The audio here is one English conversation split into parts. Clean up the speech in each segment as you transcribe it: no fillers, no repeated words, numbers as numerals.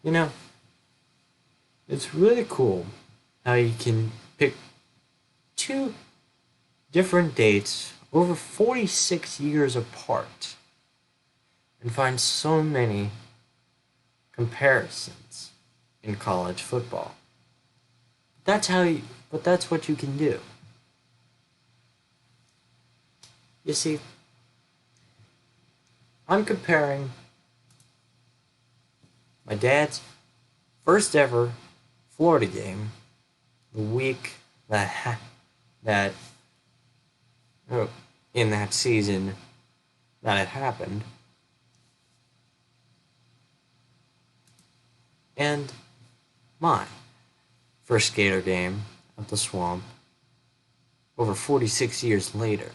You know, it's really cool how you can pick two different dates over 46 years apart and find so many comparisons in college football. But that's what you can do. You see, I'm comparing my dad's first ever Florida game, the week that in that season that it happened, and my first Gator game at the Swamp over 46 years later.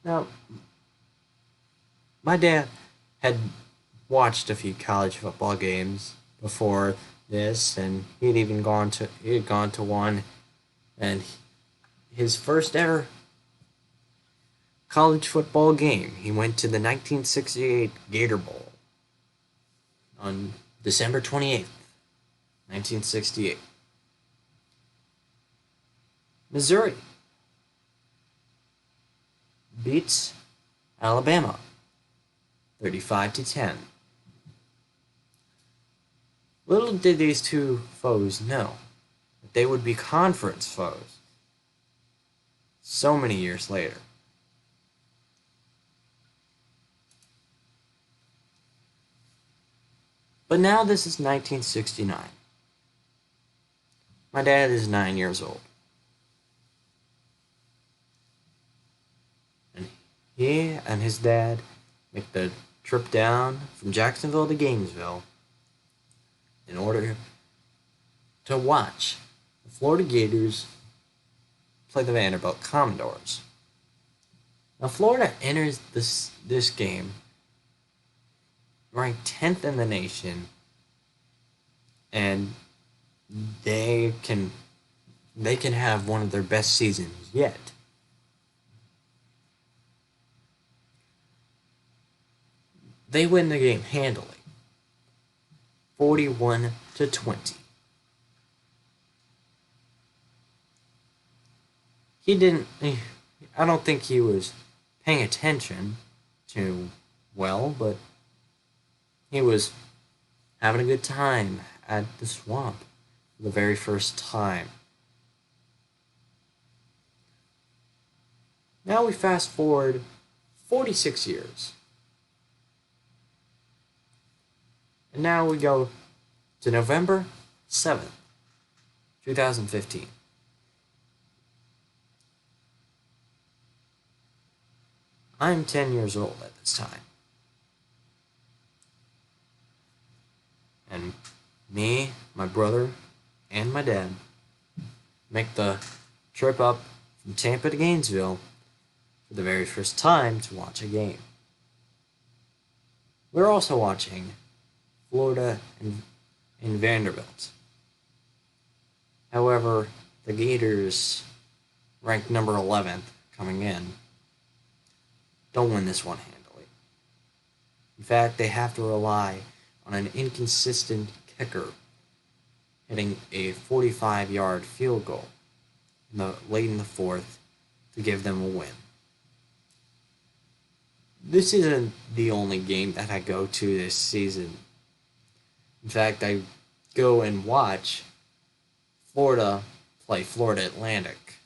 Now, my dad had watched a few college football games before this, and he had gone to one, and his first ever college football game, he went to the 1968 Gator Bowl on December 28th, 1968. Missouri beats Alabama 35-10. Little did these two foes know that they would be conference foes so many years later. But now this is 1969. My dad is 9 years old. And he and his dad make the trip down from Jacksonville to Gainesville in order to watch the Florida Gators play the Vanderbilt Commodores. Now Florida enters this game ranked 10th in the nation, and they can have one of their best seasons yet. They win the game handily, 41-20. I don't think he was paying attention too well, but he was having a good time at the Swamp for the very first time. Now we fast forward 46 years. And now we go to November 7th, 2015. I'm 10 years old at this time. And me, my brother, and my dad make the trip up from Tampa to Gainesville for the very first time to watch a game. We're also watching Florida and Vanderbilt. However, the Gators, ranked number 11th coming in, don't win this one handily. In fact, they have to rely on an inconsistent kicker hitting a 45-yard field goal late in the fourth to give them a win. This isn't the only game that I go to this season. In fact, I go and watch Florida play Florida Atlantic.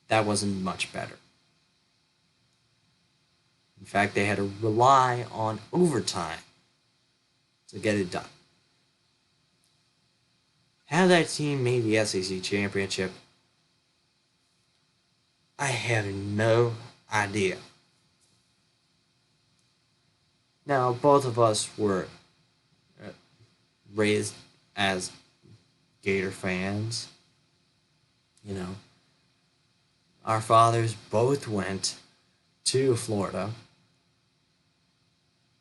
That wasn't much better. In fact, they had to rely on overtime to get it done. How that team made the SEC championship, I have no idea. Now, both of us were raised as Gator fans. You know, our fathers both went to Florida,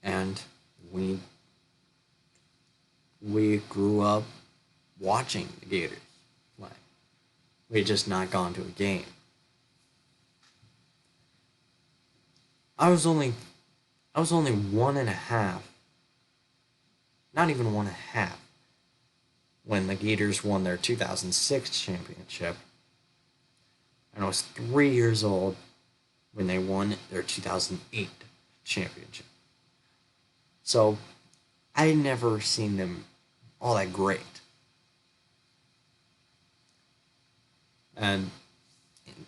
and we grew up watching the Gators play. We had just not gone to a game. I was only 1.5, not even 1.5, when the Gators won their 2006 championship. And I was 3 years old when they won their 2008 championship. So I had never seen them all that great. And in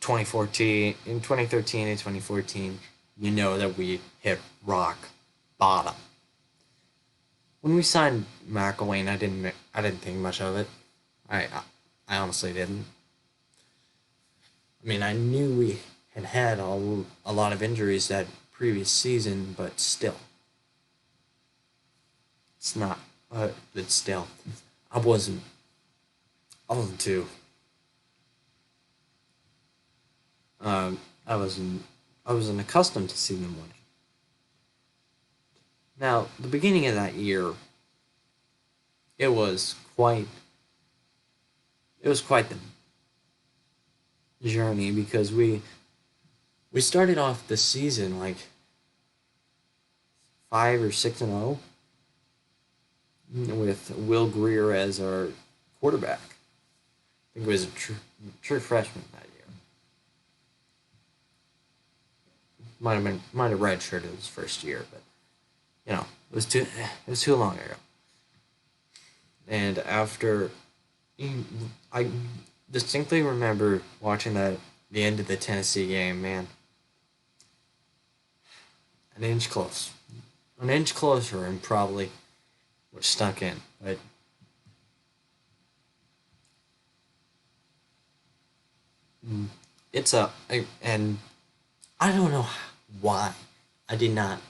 2013 and 2014, you know that we hit rock bottom. When we signed McElwain, I didn't think much of it. I honestly didn't. I mean, I knew we had a lot of injuries that previous season, but still, it's not. But still, I wasn't too. I wasn't accustomed to seeing them winning. Now, the beginning of that year, it was quite the journey, because we started off the season like 5 or 6-0 with Will Greer as our quarterback. I think it was a true freshman that year. Might have redshirted his first year, but it was too long ago. And after, I distinctly remember watching the end of the Tennessee game. Man, an inch closer, and probably was stuck in. But and I don't know why I did not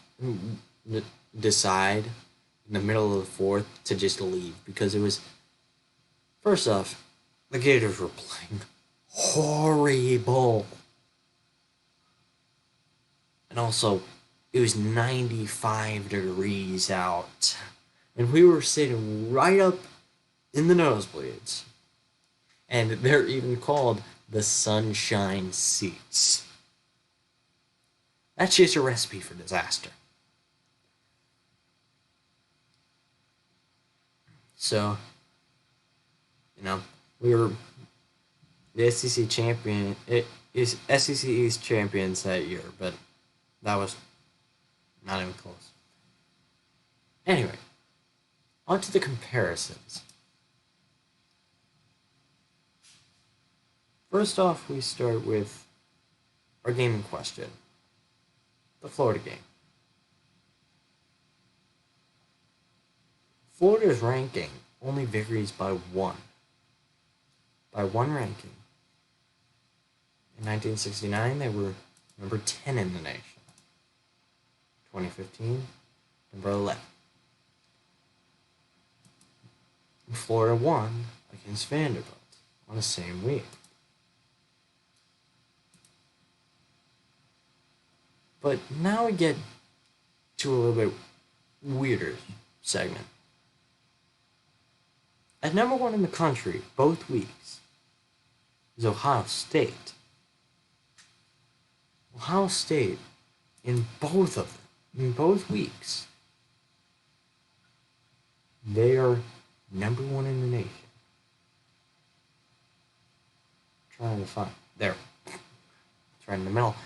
decide in the middle of the fourth to just leave, because it was, first off, the Gators were playing horrible. And also, it was 95 degrees out. And we were sitting right up in the nosebleeds. And they're even called the sunshine seats. That's just a recipe for disaster. So, we were the SEC champion. It is SEC East champions that year, but that was not even close. Anyway, on to the comparisons. First off, we start with our game in question, the Florida game. Florida's ranking only varies by one. By one ranking. In 1969, they were number 10 in the nation. 2015, number 11. Florida won against Vanderbilt on the same week. But now we get to a little bit weirder segment. At number 1 in the country both weeks is Ohio State. Ohio State, in both of them, in both weeks, they are number 1 in the nation. Trying to find there. It's right in the middle.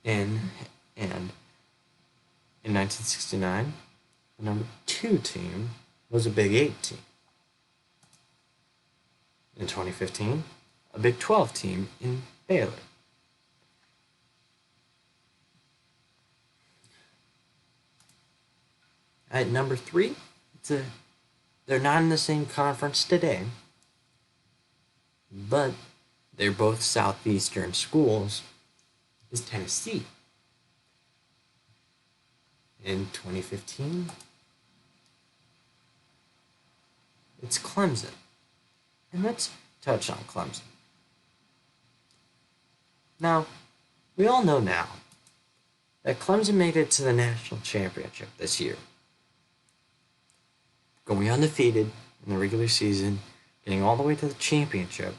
And in 1969, the number 2 team was a Big 8 team. In 2015, a Big 12 team in Baylor. At number 3, they're not in the same conference today, but they're both Southeastern schools, is Tennessee. In 2015, it's Clemson. And let's touch on Clemson. Now, we all know now that Clemson made it to the national championship this year, going undefeated in the regular season, getting all the way to the championship.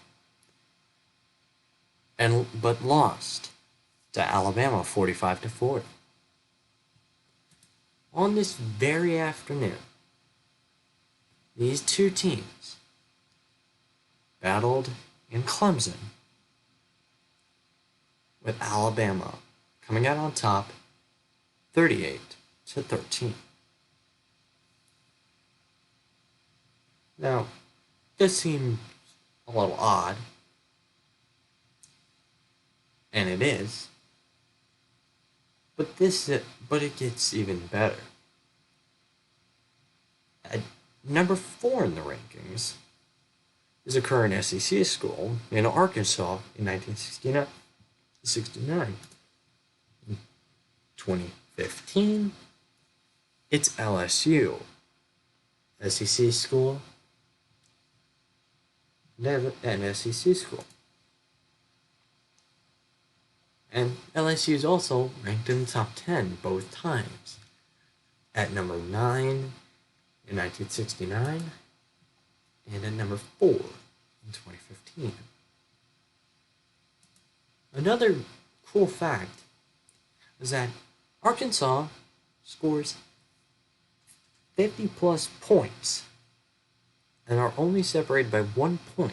but lost to Alabama 45-40. On this very afternoon, these two teams battled in Clemson, with Alabama coming out on top 38-13. Now, this seems a little odd, and it is, but it gets even better. At number 4 in the rankings is a current SEC school in Arkansas in 1969. In 2015, it's LSU, SEC school, an SEC school. And LSU is also ranked in the top 10 both times, at number 9 in 1969 and at number 4 in 2015. Another cool fact is that Arkansas scores 50 plus points and are only separated by 1 point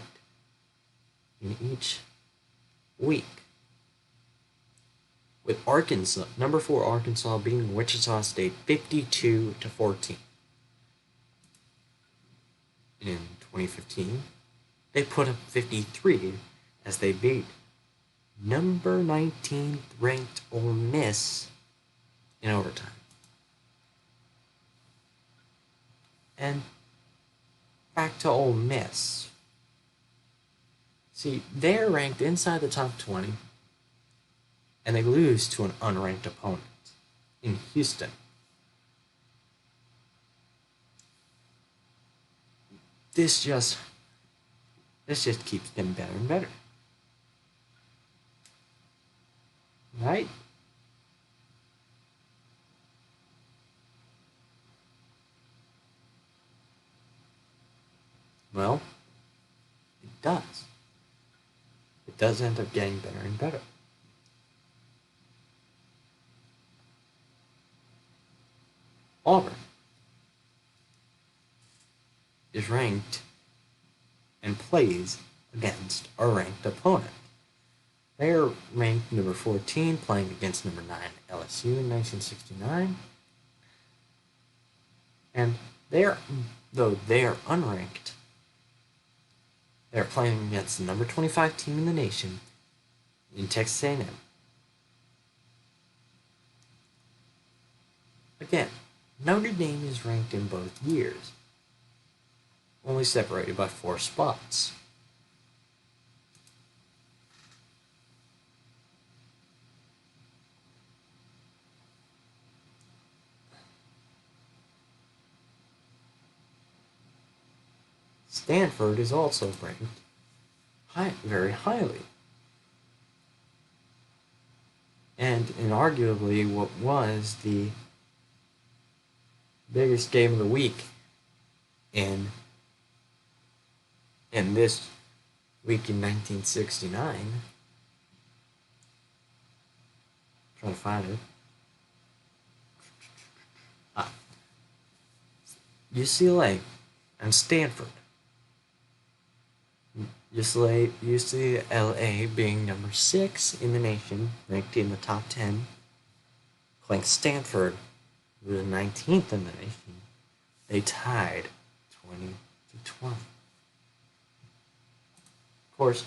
in each week, with Arkansas, number 4 Arkansas beating Wichita State 52-14. In 2015, they put up 53 as they beat number 19th ranked Ole Miss in overtime. And back to Ole Miss. See, they're ranked inside the top 20, and they lose to an unranked opponent in Houston. This just keeps getting better and better. Right? Well, it does. It does end up getting better and better. Auburn is ranked and plays against a ranked opponent. They are ranked number 14, playing against number 9 LSU in 1969. And though they are unranked, they're playing against the number 25 team in the nation in Texas A&M. Again, Notre Dame is ranked in both years, only separated by 4 spots. Stanford is also ranked very highly. And in arguably what was the biggest game of the week in this week in 1969. Trying to find it. UCLA and Stanford. UCLA being number 6 in the nation, ranked in the top 10, playing Stanford, who was 19th in the nation. They tied 20-20. Of course,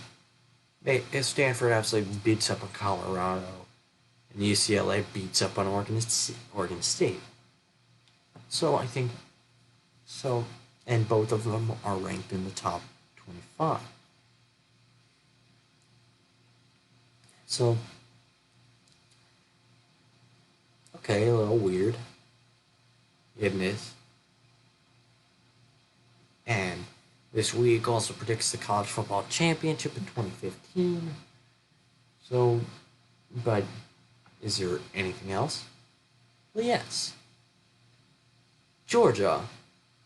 Stanford absolutely beats up on Colorado, and UCLA beats up on Oregon State. And both of them are ranked in the top 25. So, okay, a little weird. It is. And this week also predicts the college football championship in 2015. So, but is there anything else? Well, yes. Georgia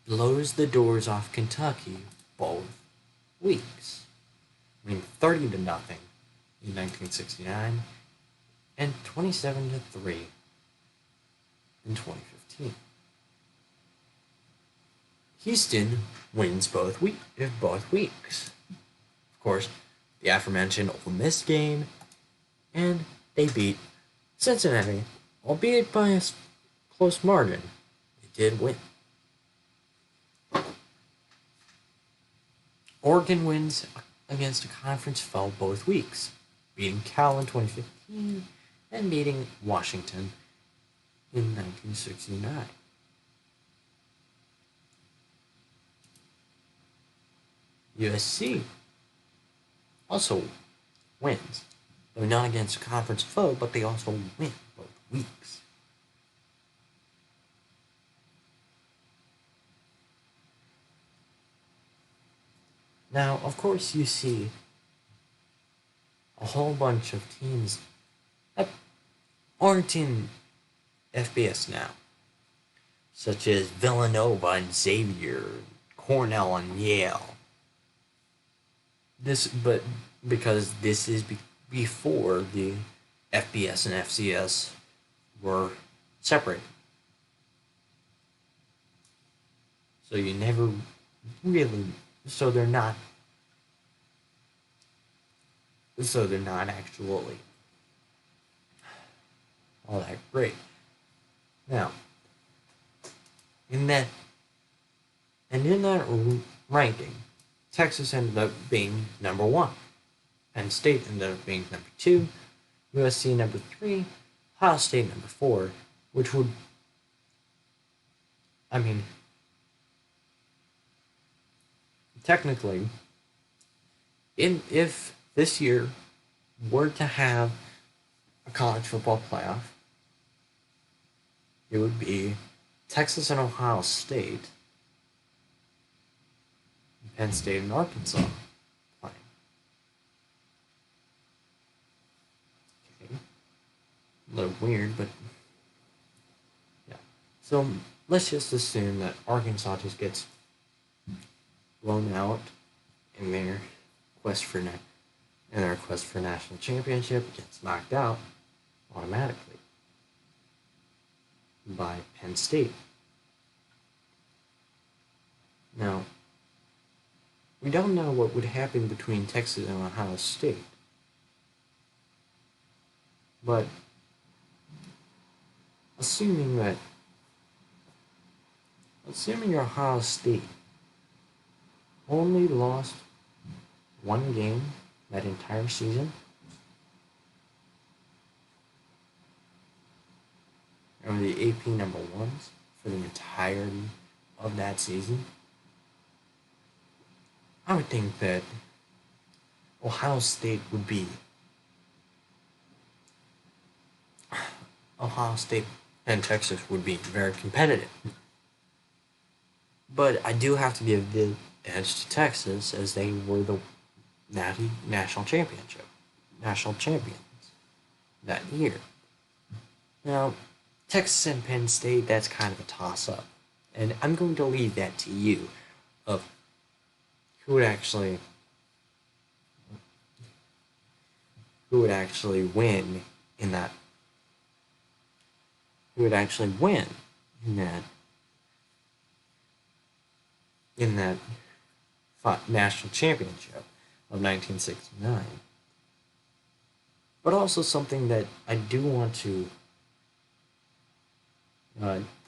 blows the doors off Kentucky both weeks. I mean, 30-0 in 1969 and 27-3 in 2015. Houston wins both weeks. Of course, the aforementioned Ole Miss game, and they beat Cincinnati, albeit by a close margin. They did win. Oregon wins against a conference foe both weeks, beating Cal in 2015 and beating Washington in 1969. USC also wins, though not against a conference foe, but they also win both weeks. Now, of course, you see a whole bunch of teams that aren't in FBS now, such as Villanova and Xavier, Cornell and Yale. Because this is before the FBS and FCS were separated. So you never really, so they're not actually all that great. Now, in that ranking, Texas ended up being number 1. Penn State ended up being number 2. USC number 3. Ohio State number 4, which would, technically, if this year were to have a college football playoff, it would be Texas and Ohio State, Penn State and Arkansas playing. Okay. A little weird, but yeah. So let's just assume that Arkansas just gets blown out in their quest for national championship, gets knocked out automatically by Penn State. Now, we don't know what would happen between Texas and Ohio State, but assuming Ohio State only lost one game that entire season, or the AP number 1s for the entirety of that season, I would think that Ohio State and Texas would be very competitive. But I do have to give the edge to Texas, as they were the national champions that year. Now, Texas and Penn State, that's kind of a toss-up. And I'm going to leave that to you, of who would actually win in that national championship of 1969. But also something that I do want to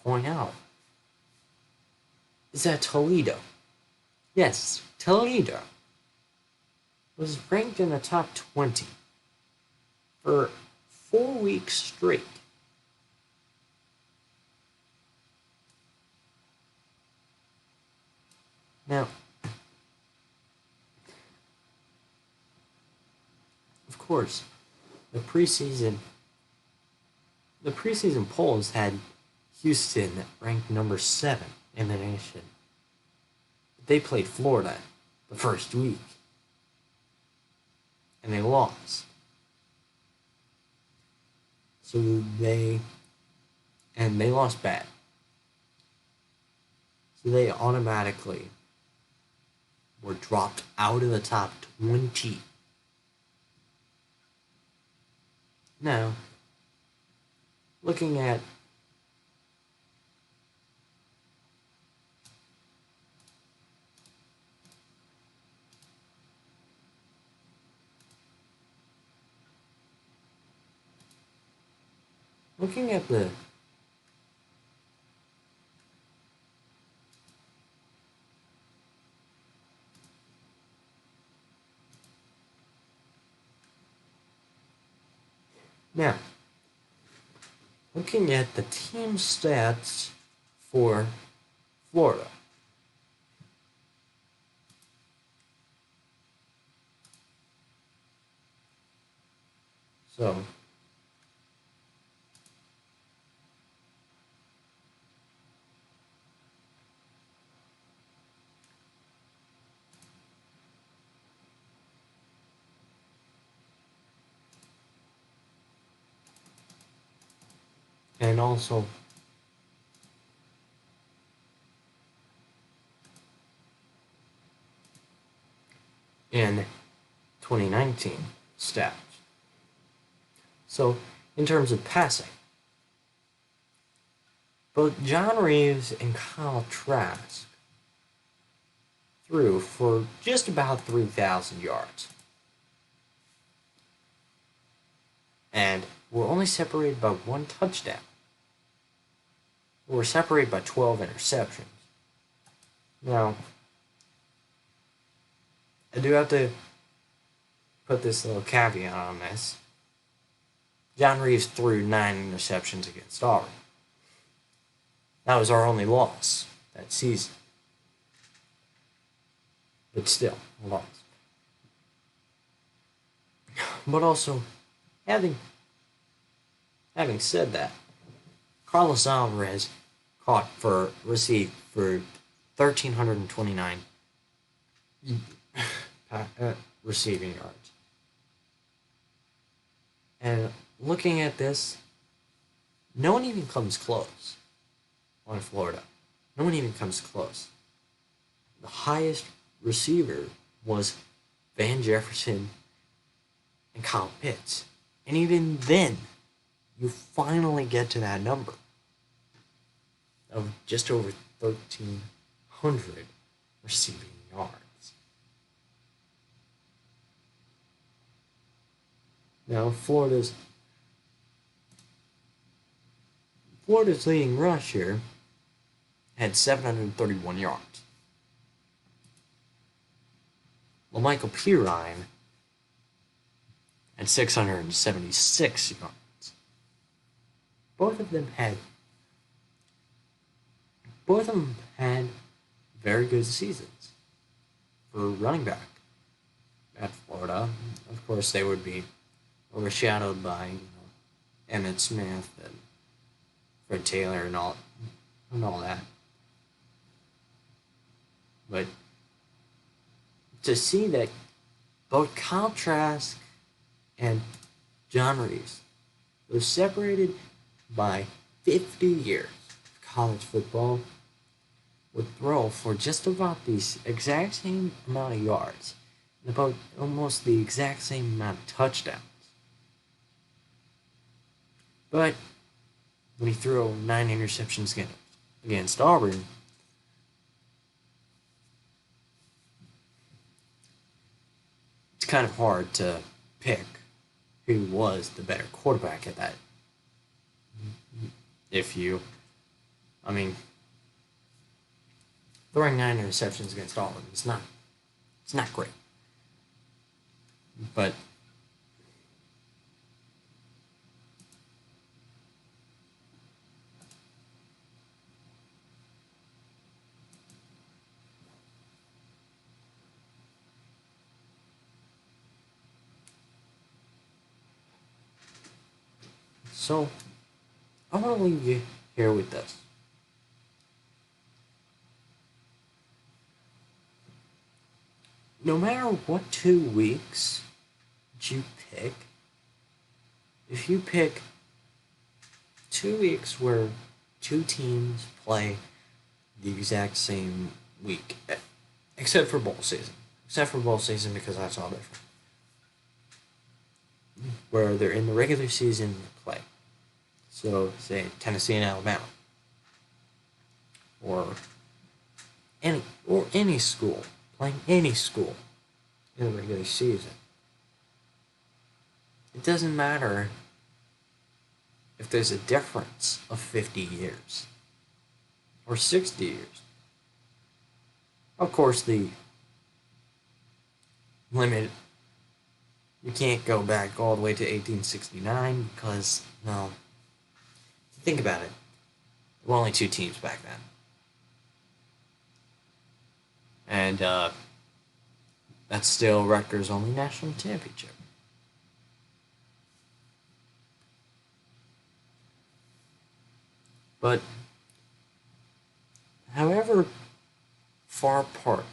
point out is that Toledo, yes, Toledo, was ranked in the top 20 for 4 weeks straight. Now, of course, the preseason polls had Houston ranked number 7 in the nation. They played Florida the first week, and they lost. So they lost bad. So they automatically were dropped out of the top 20 Now, looking at the now looking at the team stats for Florida. So and also in 2019 stats. So in terms of passing, both John Reeves and Kyle Trask threw for just about 3,000 yards. And were only separated by one touchdown. Were separated by 12 interceptions. Now, I do have to put this little caveat on this. John Reeves threw 9 interceptions against Auburn. That was our only loss that season. But still, a loss. But also, having said that, Carlos Alvarez received for 1,329 receiving yards. And looking at this, no one even comes close on Florida. No one even comes close. The highest receiver was Van Jefferson and Kyle Pitts. And even then, you finally get to that number of just over 1,300 receiving yards. Now, Florida's leading rusher had 731 yards. LaMichael Pirine had 676 yards. Both of them had very good seasons for running back at Florida. Of course, they would be overshadowed by Emmitt Smith and Fred Taylor and all that. But to see that both Kyle Trask and John Reeves were separated by 50 years of college football, would throw for just about the exact same amount of yards and about almost the exact same amount of touchdowns. But when he threw 9 interceptions against Auburn, it's kind of hard to pick who was the better quarterback at that. Throwing 9 interceptions against Auburn it's not great. But so I want to leave you here with this. No matter what 2 weeks you pick, if you pick 2 weeks where 2 teams play the exact same week, except for bowl season because that's all different. where they're in the regular season play. So, say Tennessee and Alabama, or any school playing any school in the regular season. It doesn't matter if there's a difference of 50 years or 60 years. Of course, the limit, you can't go back all the way to 1869 because, well, think about it. There were only 2 teams back then. And that's still Rutgers' only national championship. But however far apart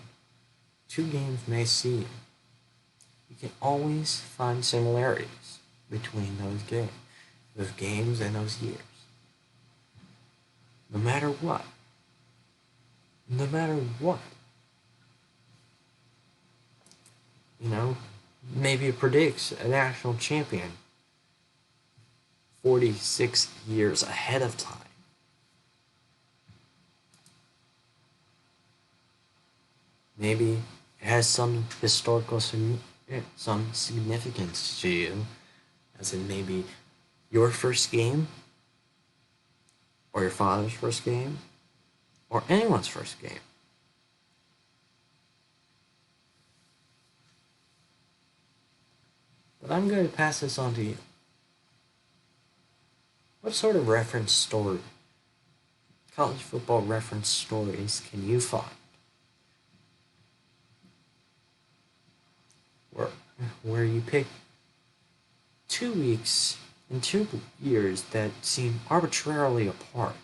2 games may seem, you can always find similarities between those games and those years. No matter what. No matter what. You know, maybe it predicts a national champion 46 years ahead of time. Maybe it has some historical some significance to you, as in maybe your first game, or your father's first game, or anyone's first game. But I'm going to pass this on to you. What sort of reference story, college football reference stories, can you find where you pick 2 weeks and 2 years that seem arbitrarily apart,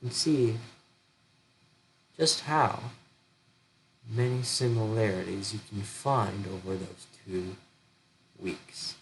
and see just how many similarities you can find over those 2 weeks?